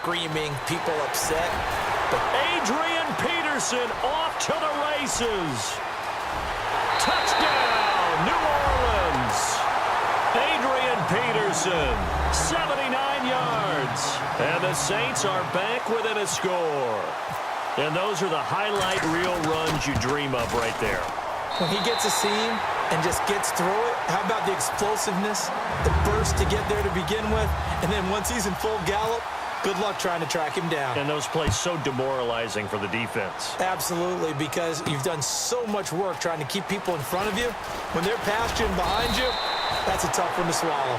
screaming, people upset. But Adrian Peterson off to the races. Touchdown, New Orleans. Adrian Peterson, 79 yards. And the Saints are back within a score. And those are the highlight reel runs you dream of right there. when he gets a seam and just gets through it, how about the explosiveness, the burst to get there to begin with, and then once he's in full gallop, good luck trying to track him down. And those plays so demoralizing for the defense. Absolutely, because you've done so much work trying to keep people in front of you. When they're past you and behind you, that's a tough one to swallow.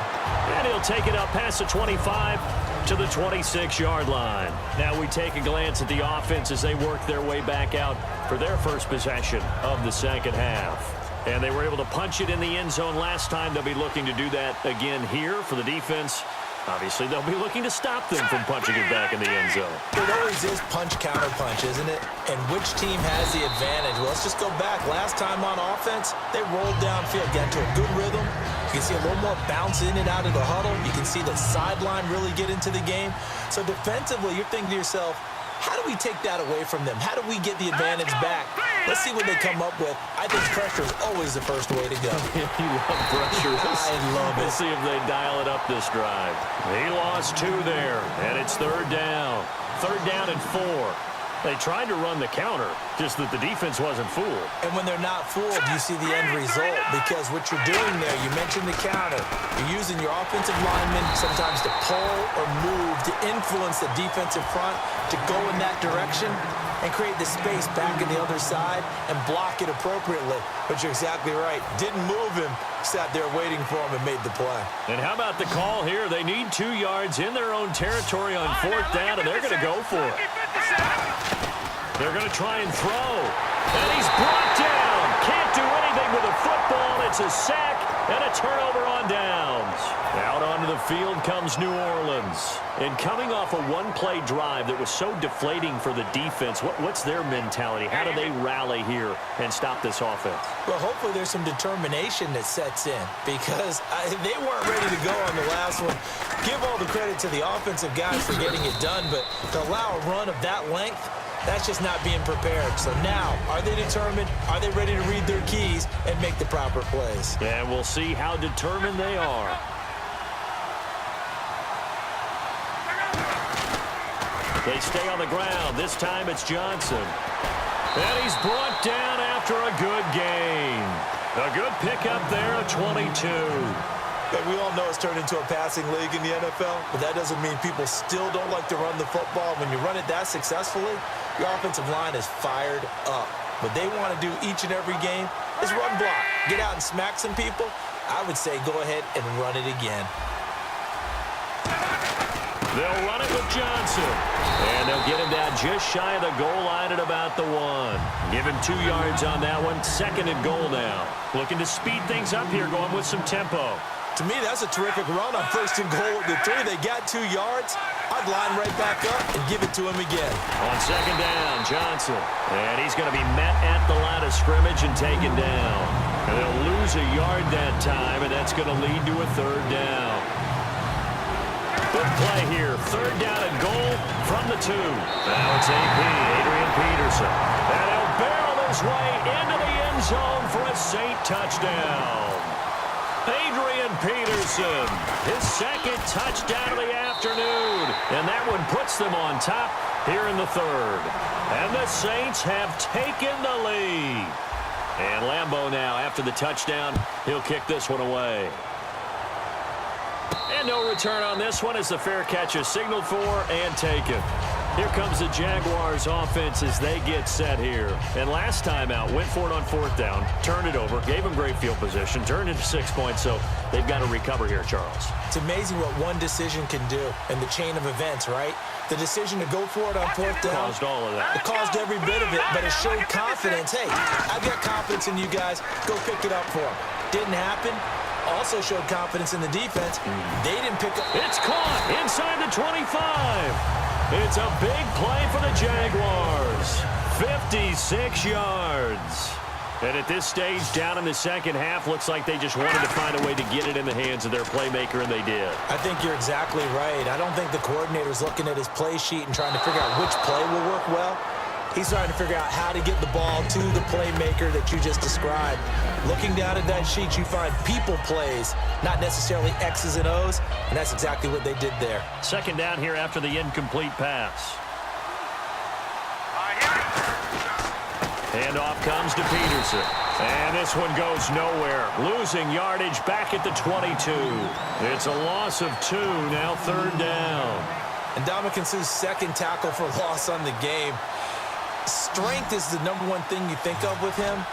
And he'll take it up past the 25 to the 26-yard line. Now we take a glance at the offense as they work their way back out for their first possession of the second half. And they were able to punch it in the end zone last time. They'll be looking to do that again here for the defense. Obviously, they'll be looking to stop them from punching it back in the end zone. It always is punch-counter-punch, isn't it? And which team has the advantage? Well, let's just go back. Last time on offense, they rolled downfield, got into a good rhythm. You can see a little more bounce in and out of the huddle. You can see the sideline really get into the game. So defensively, you're thinking to yourself, how do we take that away from them? How do we get the advantage back? Let's see what they come up with. I think pressure is always the first way to go. You love pressure. I love it. We'll see if they dial it up this drive. He lost 2 there, and it's third down. Third down and 4. They tried to run the counter, just that the defense wasn't fooled. And when they're not fooled, you see the end result, because what you're doing there, you mentioned the counter. You're using your offensive linemen sometimes to pull or move to influence the defensive front to go in that direction and create the space back in the other side and block it appropriately. But you're exactly right. Didn't move him, sat there waiting for him and made the play. And how about the call here? They need 2 yards in their own territory on fourth down, and they're going to go for it. They're going to try and throw. And he's brought down. Can't do anything with a football. It's a sack and a turnover on downs. Out onto the field comes New Orleans. And coming off a one-play drive that was so deflating for the defense, what's their mentality? How do they rally here and stop this offense? Well, hopefully there's some determination that sets in, because they weren't ready to go on the last one. Give all the credit to the offensive guys for getting it done, but to allow a run of that length, that's just not being prepared. So now, are they determined? Are they ready to read their keys and make the proper plays? And we'll see how determined they are. They stay on the ground. This time it's Johnson. And he's brought down after a good gain. A good pickup there at 22. But we all know it's turned into a passing league in the NFL, but that doesn't mean people still don't like to run the football. When you run it that successfully, your offensive line is fired up. What they want to do each and every game is run block. Get out and smack some people. I would say go ahead and run it again. They'll run it with Johnson. And they'll get him down just shy of the goal line at about the 1. Give him 2 yards on that one. Second and goal now. Looking to speed things up here, going with some tempo. To me, that's a terrific run on first and goal with the 3. They got 2 yards. I'd line right back up and give it to him again. On second down, Johnson. And he's going to be met at the line of scrimmage and taken down. And they'll lose a yard that time, and that's going to lead to a third down. Good play here. Third down and goal from the 2. Now it's AP, Adrian Peterson. And he'll barrel his way into the end zone for a Saint touchdown. Adrian Peterson, his second touchdown of the afternoon. And that one puts them on top here in the third. And the Saints have taken the lead. And Lambeau now, after the touchdown, he'll kick this one away. And no return on this one as the fair catch is signaled for and taken. Here comes the Jaguars offense as they get set here. And last time out, went for it on fourth down, turned it over, gave them great field position, turned into 6 points, so they've got to recover here, Charles. It's amazing what one decision can do in the chain of events, right? The decision to go for it on fourth down. Caused all of that. It caused every bit of it, but it showed confidence. Hey, I've got confidence in you guys. Go pick it up for them. Didn't happen. Also showed confidence in the defense. They didn't pick up. It's caught inside the 25. It's a big play for the Jaguars. 56 yards. And at this stage, down in the second half, looks like they just wanted to find a way to get it in the hands of their playmaker, and they did. I think you're exactly right. I don't think the coordinator's looking at his play sheet and trying to figure out which play will work well. He's trying to figure out how to get the ball to the playmaker that you just described. Looking down at that sheet, you find people plays, not necessarily X's and O's, and that's exactly what they did there. Second down here after the incomplete pass. Handoff comes to Peterson. And this one goes nowhere. Losing yardage back at the 22. It's a loss of 2, now third down. And Ndamukong Suh's second tackle for loss on the game. Strength is the number one thing you think of with him,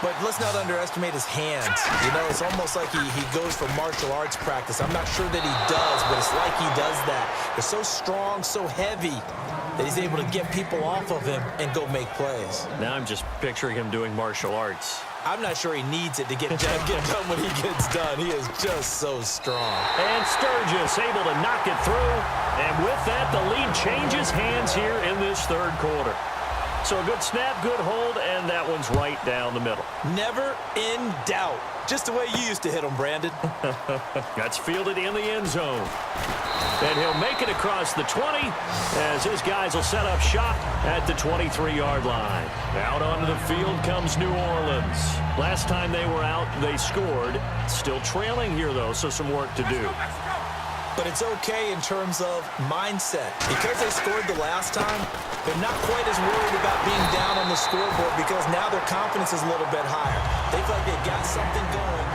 but let's not underestimate his hands. You know, it's almost like he goes for martial arts practice. I'm not sure that he does, but it's like he does that. They're so strong, so heavy, that he's able to get people off of him and go make plays. Now I'm just picturing him doing martial arts. I'm not sure he needs it to get done when he gets done. He is just so strong. And Sturgis able to knock it through. And with that, the lead changes hands here in this third quarter. So a good snap, good hold, and that one's right down the middle. Never in doubt. Just the way you used to hit them, Brandon. That's fielded in the end zone. And he'll make it across the 20 as his guys will set up shop at the 23-yard line. Out onto the field comes New Orleans. Last time they were out, they scored. Still trailing here, though, so some work to do. But it's okay in terms of mindset. Because they scored the last time, they're not quite as worried about being down on the scoreboard because now their confidence is a little bit higher. They feel like they've got something going.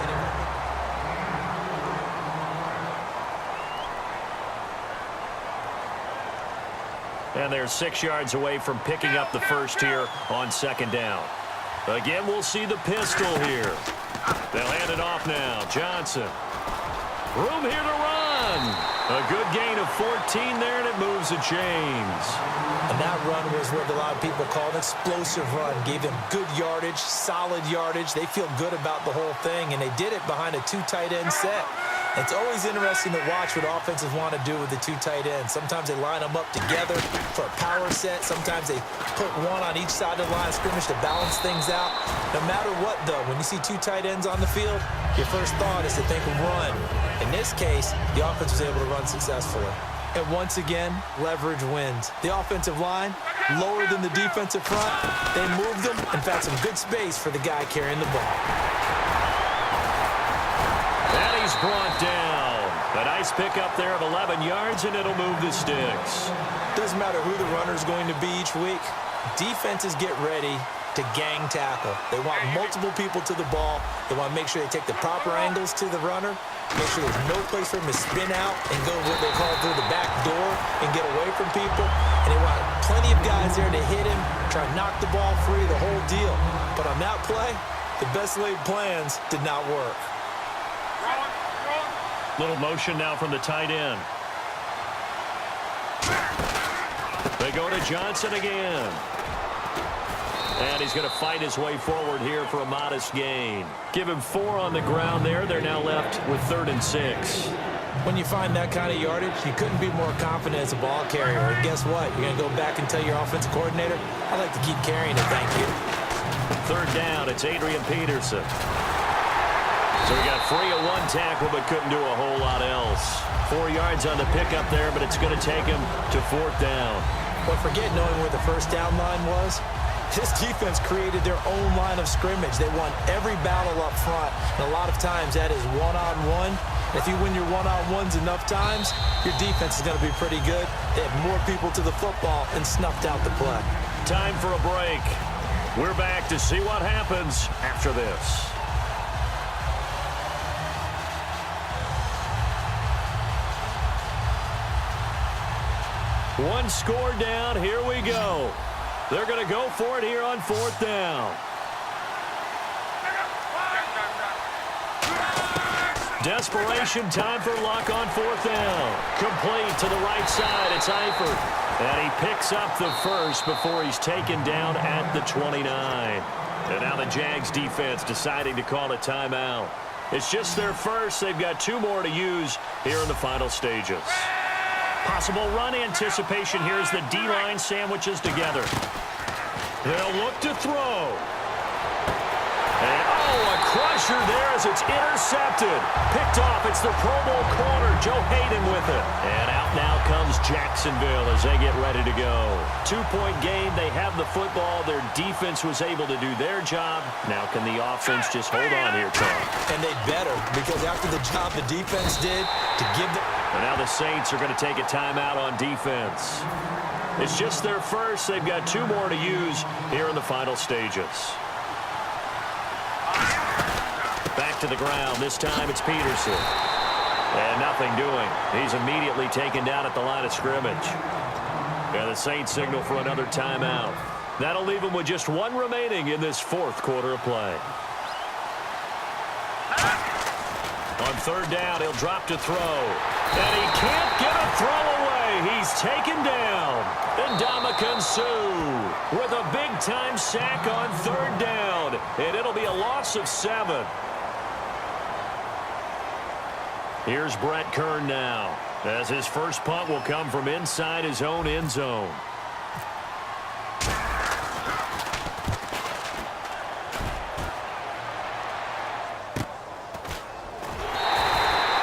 And they're 6 yards away from picking up the first here on second down. Again, we'll see the pistol here. They'll hand it off now. Johnson. Room here to run. A good gain of 14 there, and it moves the chains. And that run was what a lot of people call an explosive run. Gave them good yardage, solid yardage. They feel good about the whole thing, and they did it behind a 2 tight end set. It's always interesting to watch what offenses want to do with the 2 tight ends. Sometimes they line them up together for a power set. Sometimes they put one on each side of the line of scrimmage to balance things out. No matter what, though, when you see 2 tight ends on the field, your first thought is to think run. In this case, the offense was able to run successfully. And once again, leverage wins. The offensive line, lower than the defensive front. They moved them and found some good space for the guy carrying the ball. And he's brought down. A nice pickup there of 11 yards, and it'll move the sticks. Doesn't matter who the runner's going to be each week. Defenses get ready to gang tackle. They want multiple people to the ball. They want to make sure they take the proper angles to the runner. Make sure there's no place for him to spin out and go what they call through the back door and get away from people. And they want plenty of guys there to hit him, try to knock the ball free, the whole deal. But on that play, the best laid plans did not work. Little motion now from the tight end. They go to Johnson again. And he's going to fight his way forward here for a modest gain. Give him 4 on the ground there. They're now left with 3rd and 6. When you find that kind of yardage, you couldn't be more confident as a ball carrier. And guess what? You're going to go back and tell your offensive coordinator, I'd like to keep carrying it, thank you. 3rd down, it's Adrian Peterson. So he got free of 1 tackle, but couldn't do a whole lot else. 4 yards on the pickup there, but it's going to take him to 4th down. But forget knowing where the first down line was. This defense created their own line of scrimmage. They won every battle up front, and a lot of times that is one-on-one. If you win your one-on-ones enough times, your defense is going to be pretty good. They had more people to the football and snuffed out the play. Time for a break. We're back to see what happens after this. One score down. Here we go. They're going to go for it here on 4th down. Desperation time for Luck on 4th down. Complete to the right side. It's Eifert. And he picks up the first before he's taken down at the 29. And now the Jags defense deciding to call a timeout. It's just their first. They've got 2 more to use here in the final stages. Possible run anticipation here as the D-line sandwiches together. They'll look to throw. Oh, a crusher there as it's intercepted. Picked off. It's the Pro Bowl corner, Joe Hayden with it. And out now comes Jacksonville as they get ready to go. 2-point game. They have the football. Their defense was able to do their job. Now can the offense just hold on here, Tom? And they better, because after the job the defense did to give them... And now the Saints are going to take a timeout on defense. It's just their first. They've got 2 more to use here in the final stages. Back to the ground. This time it's Peterson. And nothing doing. He's immediately taken down at the line of scrimmage. And the Saints signal for another timeout. That'll leave them with just 1 remaining in this 4th quarter of play. On 3rd down, he'll drop to throw. And he can't get a throw away. He's taken down. And Ndamukong Suh with a big-time sack on 3rd down. And it'll be a loss of 7. Here's Brett Kern now, as his first punt will come from inside his own end zone.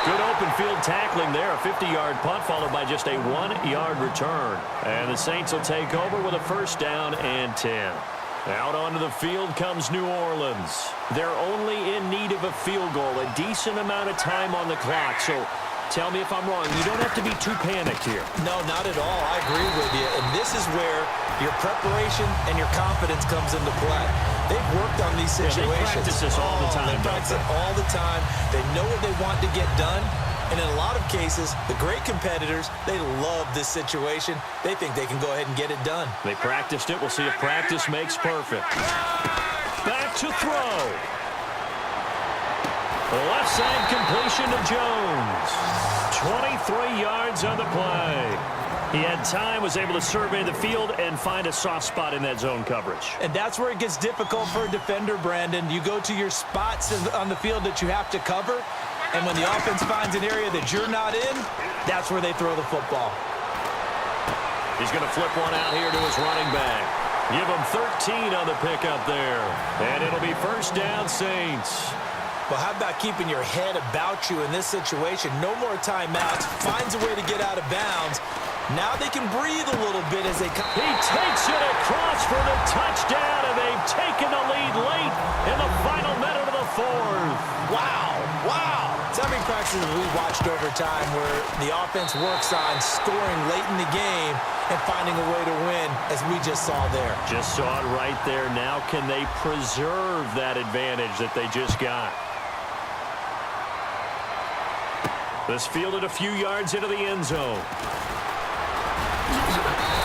Good open field tackling there, a 50-yard punt followed by just a 1-yard return. And the Saints will take over with a 1st down and 10. Out onto the field comes New Orleans. They're only in need of a field goal, a decent amount of time on the clock. So tell me if I'm wrong. You don't have to be too panicked here. No, not at all. I agree with you. And this is where your preparation and your confidence comes into play. They've worked on these situations. They practice this all the time. They practice it all the time. They know what they want to get done. And in a lot of cases, the great competitors, they love this situation. They think they can go ahead and get it done. They practiced it. We'll see if practice makes perfect. Back to throw. Left side completion to Jones. 23 yards on the play. He had time, was able to survey the field and find a soft spot in that zone coverage. And that's where it gets difficult for a defender, Brandon. You go to your spots on the field that you have to cover, and when the offense finds an area that you're not in, that's where they throw the football. He's going to flip one out here to his running back. Give him 13 on the pickup there. And it'll be 1st down, Saints. Well, how about keeping your head about you in this situation? No more timeouts. Finds a way to get out of bounds. Now they can breathe a little bit as they come. He takes it across for the touchdown, and they've taken the lead late in the final minute of the 4th. Wow. Wow. So many practices we watched over time where the offense works on scoring late in the game and finding a way to win, as we just saw there. Just saw it right there. Now can they preserve that advantage that they just got? This fielded a few yards into the end zone.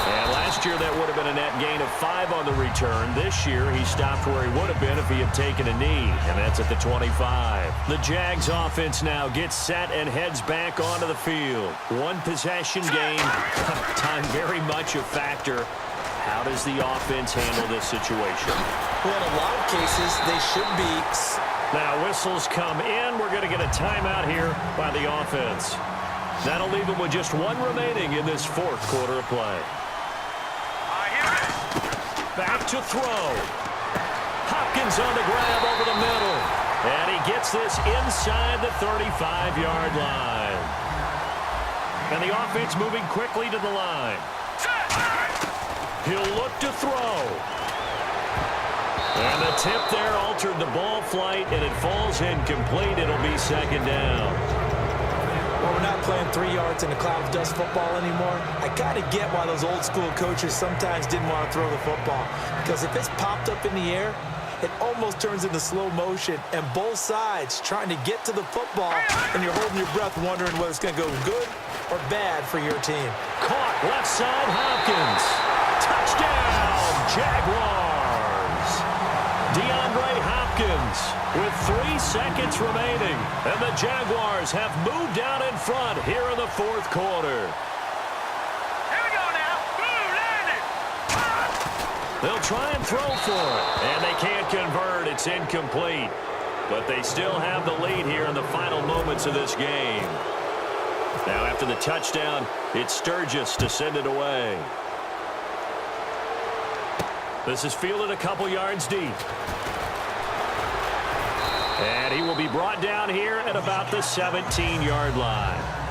And last year that would have been a net gain of 5 on the return. This year he stopped where he would have been if he had taken a knee, and that's at the 25. The Jags offense now gets set and heads back onto the field. 1 possession game. Time very much a factor. How does the offense handle this situation? Well, in a lot of cases, they should be. Now whistles come in. We're going to get a timeout here by the offense. That'll leave them with just 1 remaining in this 4th quarter of play. Back to throw. Hopkins on the grab over the middle. And he gets this inside the 35-yard line. And the offense moving quickly to the line. He'll look to throw. And the tip there altered the ball flight, and it falls incomplete. It'll be 2nd down. Well, we're not playing 3 yards in a cloud of dust football anymore. I kind of get why those old school coaches sometimes didn't want to throw the football. Because if it's popped up in the air, it almost turns into slow motion. And both sides trying to get to the football, and you're holding your breath wondering whether it's going to go good or bad for your team. Caught left side, Hopkins. Touchdown, Jaguars. DeAndre Hopkins with 3 seconds remaining. And the Jaguars have moved out in front here in the 4th quarter. Here we go now. Boom, landed. They'll try and throw for it. And they can't convert. It's incomplete. But they still have the lead here in the final moments of this game. Now after the touchdown, it's Sturgis to send it away. This is fielded a couple yards deep. And he will be brought down here at about the 17-yard line.